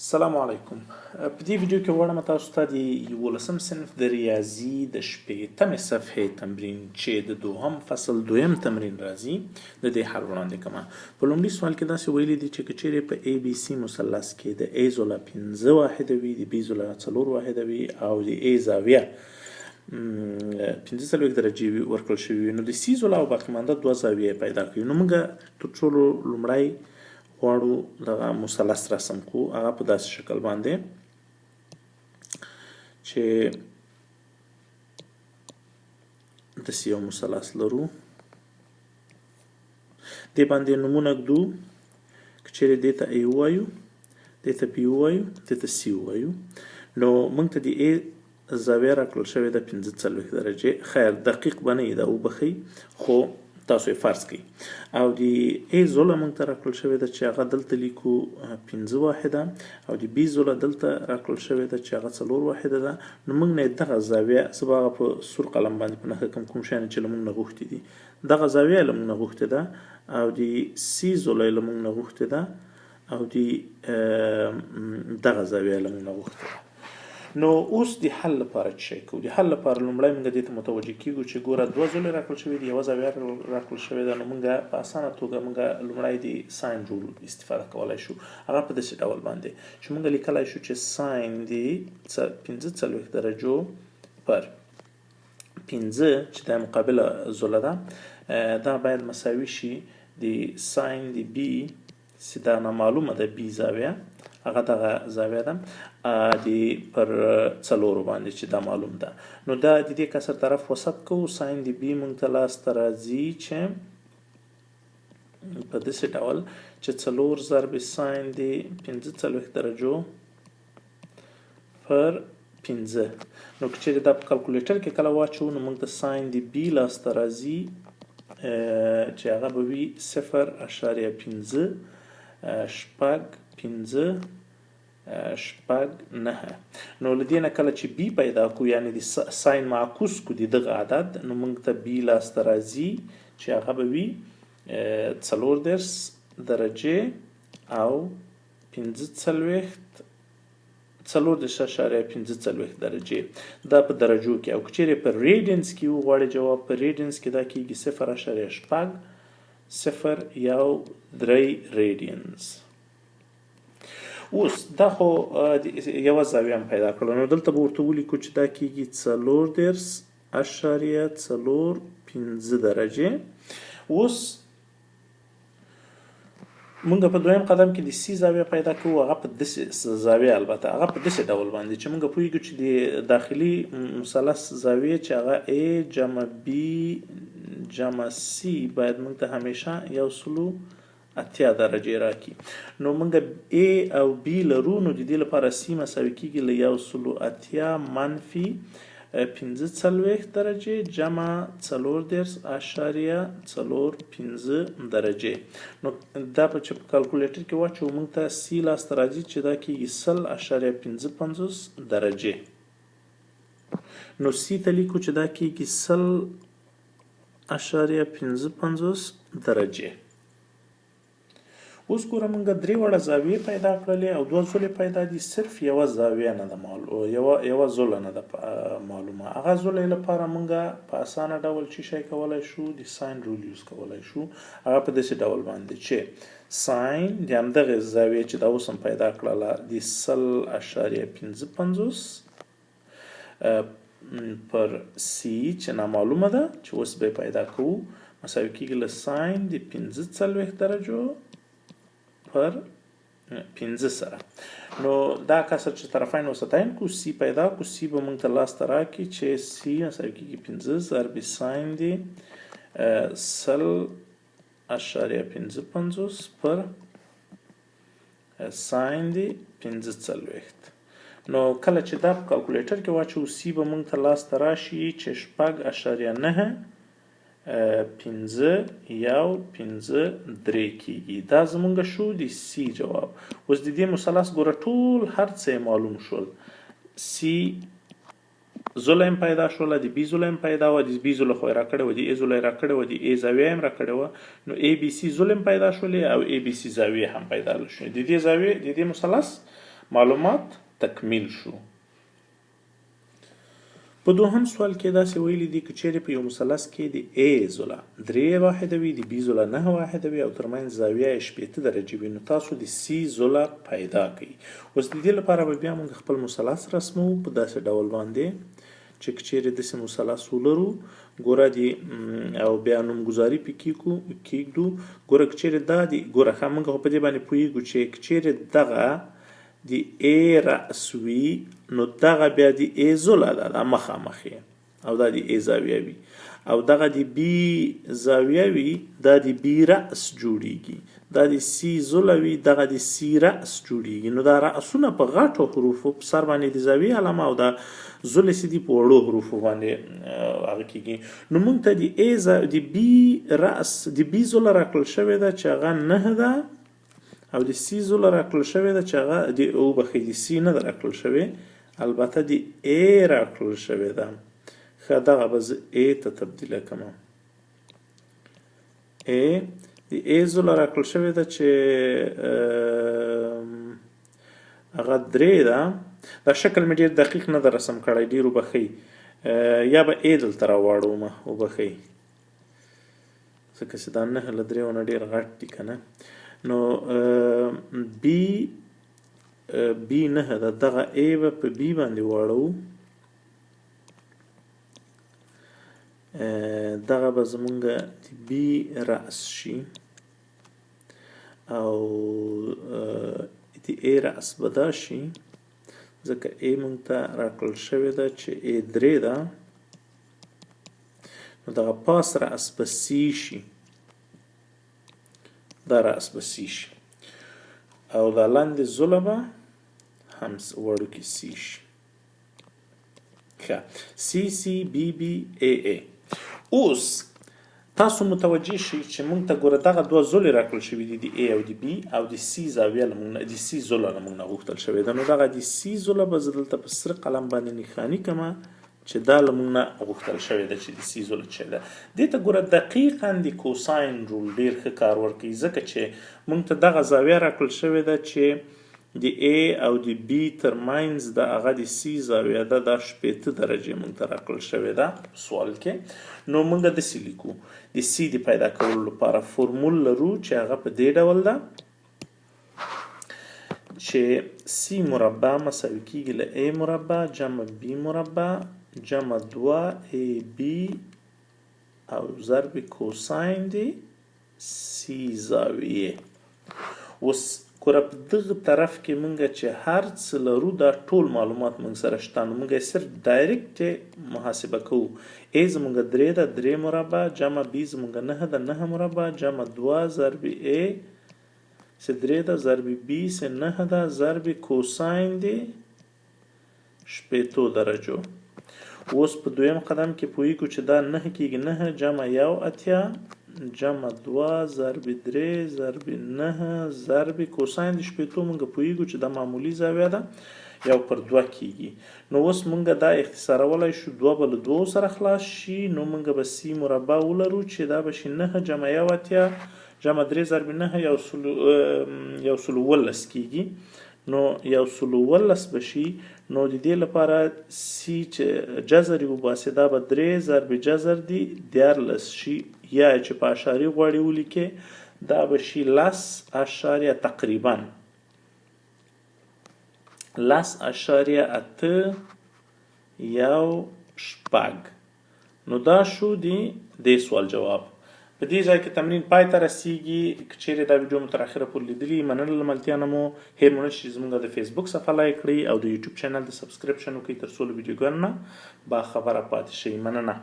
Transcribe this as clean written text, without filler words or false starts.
السلام علیکم. په دې ویډیو کې غواړم تاسو ته د 11 صنف د ریاضي د شپږمې صفحې تمرین چې د دوهم فصل دویم تمرین راځي د دې حل وړاندې کوم. په لومړي سوال کې داسې ویلي دي چې کچېرې په ای بي سي مثلث کې د ای زاویه 15 واحده وي، د بي زاویه 4 واحده وي او د ای زاویه 45 درجې وي ورکړل شوي، نو د سی زاویه او باقي مانده دوه زاویې پیدا کړي. نو موږ تر ټولو لومړی غواړو دغه مثلث رسم کو، هغه په داسې شکل باندې چې داسې یو مثلث لرو. دې باندې نومونه ږدو، که چیرې دې ته ای ووایو، دې ته بي ووایو، دې ته سی ووایو. نو موږ ته د ای زاویه راکړل شوې ده 45 درجې. خیر دقیق به نه وي، دا وبښئ، خو تاسو یې فرض کړئ. او د ای زاویه موږ ته راکړل شوې ده چې هغه دلته لیکو 15 واحده، او د بي زاویه دلته راکړل شوې ده چې هغه 4 واحده ده. نو موږ نه دغه زاویه، زه به هغه په سور قلم باندې په نښه کوم شیان چې له موږ نه غوښتي دي. دغه زاویه له موږ نه غوښتې ده، او د سی زاویه له موږ نه غوښتې ده، او د دغه زاویه له موږ نه غوښتې ده. نو اوس د حل لپاره څه شی کوو؟ د حل لپاره لومړی موږ دې ته متوجه کیږو چې ګوره دوه زاویې راکړل شوې دي، یوه زاویه راکړل شوې ده. نو موږ په اسانه توګه موږ لومړی د ساین رول استفاده کولی شو. هغه په داسې ډول باندې چې موږ لیکلی شو چې ساین د 45 درجو پر 15 چې د مقابله زاویه ده، دا باید مساوي شي د ساین د بي چې دا نامعلومه ده، بي زاویه هغه دغه زاویه ده د پر 4 باندې چې دا معلوم ده. نو دا د دې کسر طرف وسط کوو. ساین د بي موږ ته لاسته راځي چې په داسې ډول چې 4 ضرب ساین د 45 درجو پر 15. نو که چیرې دا په کلکولیټر کې کله واچو، نو موږ د ساین د بي لاسته راځي چې هغه به وي 0.15 شپږ 15 شپږ 9. نو له دې نه کله چې بي پیدا کو، یعنی د ساین معکوس کو د دغه عدد، نو موږ ته بي لاسته راځي چې هغه به وي 40 درجې او 45 درجې. دا په درجو کې. او که چیرې په ریډینس کې وغواړئ جواب، په ریډینس کې دا کېږي 0.03 ریډینس. اوس دا خو یوه زاویه هم پیدا کړله، نو دلته به ورته ولیکو چې دا کېږي 40.45 درجې. اوس موږ په دویم قدم کې د سی زاویه پیدا کوو. هغه په داسې زاویه، البته هغه په داسې ډول باندې چې موږ پوهېږو چې د داخلي مثلث زاویې چې هغه ا جمع بي جمع سی باید موږ ته همیشه 180 درجې راکړي. نو موږ A او B لرو، نو د دې لپاره C مساوي کېږي له 180 منفي 45 درجې جمع 40.45 درجې. نو دا په چې په کلکولیټر کې واچو، موږ ته C لاسته راځي چې دا کېږي 0.55 درجې. نو C ته لیکو چې دا کېږي 0.55 درجې. اوس ګوره موږ درې وړه زاویې پیدا کړلې او دوه زاویې پیدا دي، صرف یوه زاویه نه ده معلومه، یوه زاویه نه ده معلومه. هغه زاویې لپاره موږ په اسانه ډول څه شی کولی شو؟ د ساین رول یوز کولی شو. هغه په داسې ډول باندې چې ساین د همدغې زاویې چې دا اوس هم پیدا کړله د 0.55 پر سی چې نامعلومه ده چې اوس به پیدا کوو، مساوي کېږي له ساین د 45 درجو پر 15 سره. نو دا کسر چې طرفین وسطین کو، سی پیدا کو. سی به موږ ته لاسته راکړي چې سی مساوي کېږي 15 ضرب ساین د 0.55 پر ساین د 45. نو کله چې دا په کلکولیټر کې واچو، سی به موږ ته لاسته راشي چې 0.9 15 یو 15 کېږي. دا زمونږ شو د سی جواب. اوس د دې مثلث ګوره ټول هر څه معلوم شول. سی زاویه هم پیدا شوله، د بي زاویه هم پیدا وه، د بي زاویه خو یې راکړې وه، د ای زاویه یې راکړې وه، د ای زاویه هم راکړې وه. نو ای بي سي زاویه هم پیدا شولې او ای بي سي زاویه هم پیدا شولې. د دې زاویې د دې مثلث معلومات تکمیل شو. په دوهم سوال کې داسې ویلي دي که چیرې په یو مثلث کې د A ضلع 3 واحده وي، د B ضلع 9 واحده وي او ترمنځ زاویه یې 80 درجې وي، نو تاسو د C ضلع پیدا کړئ. اوس د دې لپاره به بیا موږ خپل مثلث رسمو په داسې ډول باندې چې که چیرې داسې مثلث ولرو ګوره او بیا نومګذاري پې کېږدو. ګوره که چیرې دا د ګوره ښه موږ خو په دې باندې پوهېږو چې که چیرې دغه د A رأس وي نو دغه بیا د A ضلع ده، دا مخامخ او دا د A زاویه وي، او دغه د B زاویه وي دا د B رأس جوړیږي، دا د C ضلع وي دغه د C رأس جوړیږي. نو دا رأسونه په غټو حروفو په سر باندې د زاویې علامه او دا ضلع چې دي په وړو حروفو باندې هغه کېږي. نو موږ ته د B رأس د B ضلع راکړل شوې ده چې هغه 9 ده، او د C ضلع راکړل شوې ده چې هغه د C نه ده راکړل شوې، البته د A راکړل شوې ده. ښه دغه به زه A ته تبدیله کړم. د A ضلع راکړل شوې ده چې هغه 3 ده. دا شکل مې ډېر دقیق نه ده رسم کړی، ډېر وبښئ، یا به A دلته راواړوم، وبښئ ځکه چې دا 9 له 3 نه ډېر غټ دي که نه. نو B 9 ده، دغه A به په B باندې واړو، دغه به زمونږ د B رأس شي او د A رأس به دا شي ځکه A مونږ ته راکړل شوې ده چې A 3 ده، نو دغه پاس رأس به C شي، دا رأس به C شي او دا لاندې ضلع به هم وړوکی C شي. ښه C C B B A A. اوس تاسو متوجه شئ چې موږ ته ګوره دغه دوه ضلع راکړل شوي دي، د A او د B، او د C زاویه د C ضلع له موږ نه غوښتل شوې ده. نو دغه د C ضلع به زه دلته په سره قلم باندې نښاني کړم چې دا له موږ نه غوښتل شوې ده چې د C ضلع څه ده. دې ته ګوره دقیقاً د کوساین رول ډېر ښه کار ورکوي، ځکه چې موږ ته دغه زاویه راکړل شوې ده چې د A او د B ترمنځ د هغه د C زاویه ده، دا 80 درجې موږ ته راکړل شوې ده په سوال کې. نو موږ داسې لیکو، د C د پیدا کولو لپاره فورمول لرو چې هغه په دې ډول ده چې C مربع مساوي کېږي له A مربع جمع B مربع جمع 2AB او ضرب کوساین د C زاویه. اوس ګوره په دغه طرف کې موږ چې هر څه لرو دا ټول معلومات موږ سره شته، نو موږ یې صرف ډایرکټ محاسبه کوو. A زموږ 3 ده، 3 مربع جمع B زموږ 9 ده، 9 مربع جمع 2 ضرب A چې 3 ده ضرب B چې 9 ده ضرب کوساین د 80 درجو. اوس په دویم قدم کې پوهیږو چې دا 9 کېږي 9 جمع 1 جمع 2 ضرب 3 ضرب 9 ضرب کوساین د 80 موږ پوهیږو چې دا معمولی زاویه ده 1/2 کېږي. نو اوس موږ دا اختصارولای شو، 2 به له 2 سره خلاص شي، نو موږ به C مربع ولرو چې دا به شي 9 جمع 1 جمع 3 ضرب 9 1/11 کېږي. نو 1/11 به شي. نو د دې لپاره C چې جذر یې وباسي دا به 3 ضرب جذر دی 14 شي، یا چې په اشاري غواړي ولیکې دا به شي 10 تقریبا 10.8. نو دا شو د سوال جواب. په دې ځای کې تمرین پای ته رسیږي. که چیرې دا ویډیو مو تر اخره پورې لیدلي، مننه له ملتیا نه مو هېر مو نشي زموږ د فیسبوک صفحه لایک کړئ او د یوټیوب چینل د سبسکرپشن وکړئ تر څو له ویډیوګانو نه باخبره پاتې شئ. مننه.